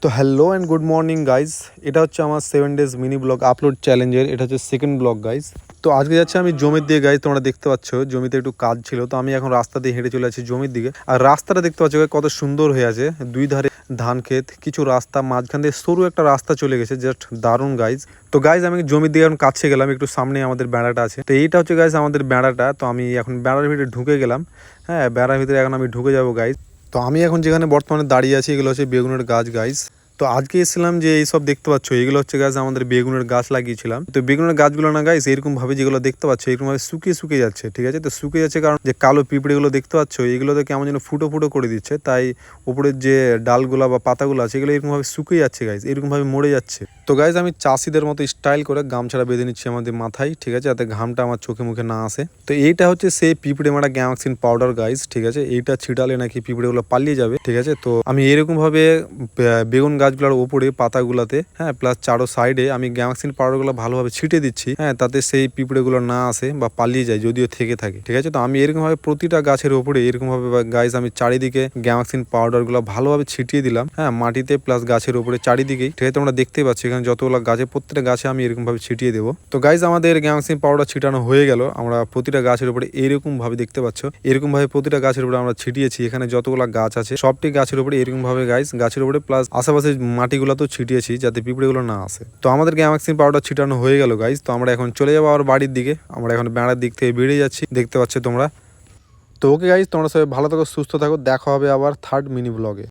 তো hello and good morning guys. এটা হচ্ছে আমার 7 ডেজ মিনি ব্লগ আপলোড চ্যালেঞ্জের, এটা হচ্ছে সেকেন্ড ব্লগ গাইজ। তো আজকে যাচ্ছে আমি জমির দিকে গাইজ, তোমরা দেখতে পাচ্ছ জমিতে একটু কাজ ছিল, তো আমি এখন রাস্তা দিয়ে হেঁটে চলে আছি জমির দিকে। আর রাস্তাটা দেখতে পাচ্ছ কত সুন্দর হয়ে আছে, দুই ধারে ধান ক্ষেত, কিছু রাস্তা, মাঝখান দিয়ে সরু একটা রাস্তা চলে গেছে, জাস্ট দারুণ গাইজ। তো গাইজ আমি জমির দিকে এখন কাছে গেলাম, একটু সামনে আমাদের বেড়াটা আছে, তো এইটা হচ্ছে গাইজ আমাদের বেড়াটা। তো আমি এখন বেড়ার ভিতরে ঢুকে গেলাম, হ্যাঁ বেড়ার ভিতরে এখন আমি ঢুকে যাবো গাইজ। তো আমি এখন যেখানে বর্তমানে দাঁড়িয়ে আছি এগুলো হচ্ছে বেগুনের গাছ গাইজ। তো আজকে এসেছিলাম যে এইসব দেখতে পাচ্ছ এগুলো হচ্ছে গাছ আমাদের বেগুনের গাছ লাগিয়েছিলাম। তো বেগুনের গাছগুলো না গাইস এরকম ভাবে যেগুলো দেখতে পাচ্ছ এরকম ভাবে শুকিয়ে শুকিয়ে যাচ্ছে, ঠিক আছে। তো শুকিয়ে যাচ্ছে কারণ যে কালো পিঁপড়েগুলো দেখতে পাচ্ছ এগুলো তো কেমন যেন ফুটো ফুটো করে দিচ্ছে, তাই উপরের যে ডালগুলো বা পাতাগুলো আছে এগুলো এরকম ভাবে শুকিয়ে যাচ্ছে গাইস, এরকম ভাবে মরে যাচ্ছে। তো গাইজ আমি চাষিদের মতো স্টাইল করে গামছাড়া বেঁধে নিচ্ছি আমাদের মাথায়, ঠিক আছে, যাতে ঘামটা আমার চোখে মুখে না আসে। তো এইটা হচ্ছে সেই পিঁপড়ে মারা গ্যামাক্সিন পাউডার গাইজ, ঠিক আছে। এইটা ছিটালে নাকি পিঁপড়েগুলো পালিয়ে যাবে, ঠিক আছে। তো আমি এরকম ভাবে বেগুন গাছগুলোর উপরে পাতাগুলোতে, হ্যাঁ প্লাস চারো সাইডে আমি গ্যামাক্সিন পাউডারগুলো ভালোভাবে ছিটে দিচ্ছি, হ্যাঁ তাতে সেই পিঁপড়েগুলো না আসে বা পালিয়ে যায় যদিও থেকে থাকে, ঠিক আছে। তো আমি এরকম ভাবে প্রতিটা গাছের উপরে এরকম ভাবে গাইজ আমি চারিদিকে গ্যামাক্সিন পাউডারগুলো ভালোভাবে ছিটিয়ে দিলাম, হ্যাঁ মাটিতে প্লাস গাছের উপরে চারিদিকেই, ঠিক আছে। তোমরা দেখতেই পাচ্ছ এখানে যতগুলো গাছে প্রত্যেকটা গাছে আমি এরকম ভাবে ছিটিয়ে দেবো। তো গাইজ আমাদের গ্যামাক্সিন পাউডার ছিটানো হয়ে গেল, আমরা প্রতিটা গাছের উপরে এরকম ভাবে দেখতে পাচ্ছ এরকম ভাবে প্রতিটা গাছের উপরে আমরা ছিটিয়েছি। এখানে যতগুলো গাছ আছে সবটি গাছের উপরে এরকম ভাবে গাইজ গাছের উপরে প্লাস আশেপাশে মাটিগুলো তো ছিটিয়েছি যাতে পিঁপড়েগুলো না আসে। তো আমাদের গ্যামাক্সিন পাউডার ছিটানো হয়ে গেল গাইজ। তো আমরা এখন চলে যাবো আবার বাড়ির দিকে, আমরা এখন বেড়ার দিক থেকে বেরিয়ে যাচ্ছি, দেখতে পাচ্ছ তোমরা। তো ওকে গাইজ, তোমরা সবাই ভালো থাকো, সুস্থ থাকো, দেখা হবে আবার থার্ড মিনি ব্লগে।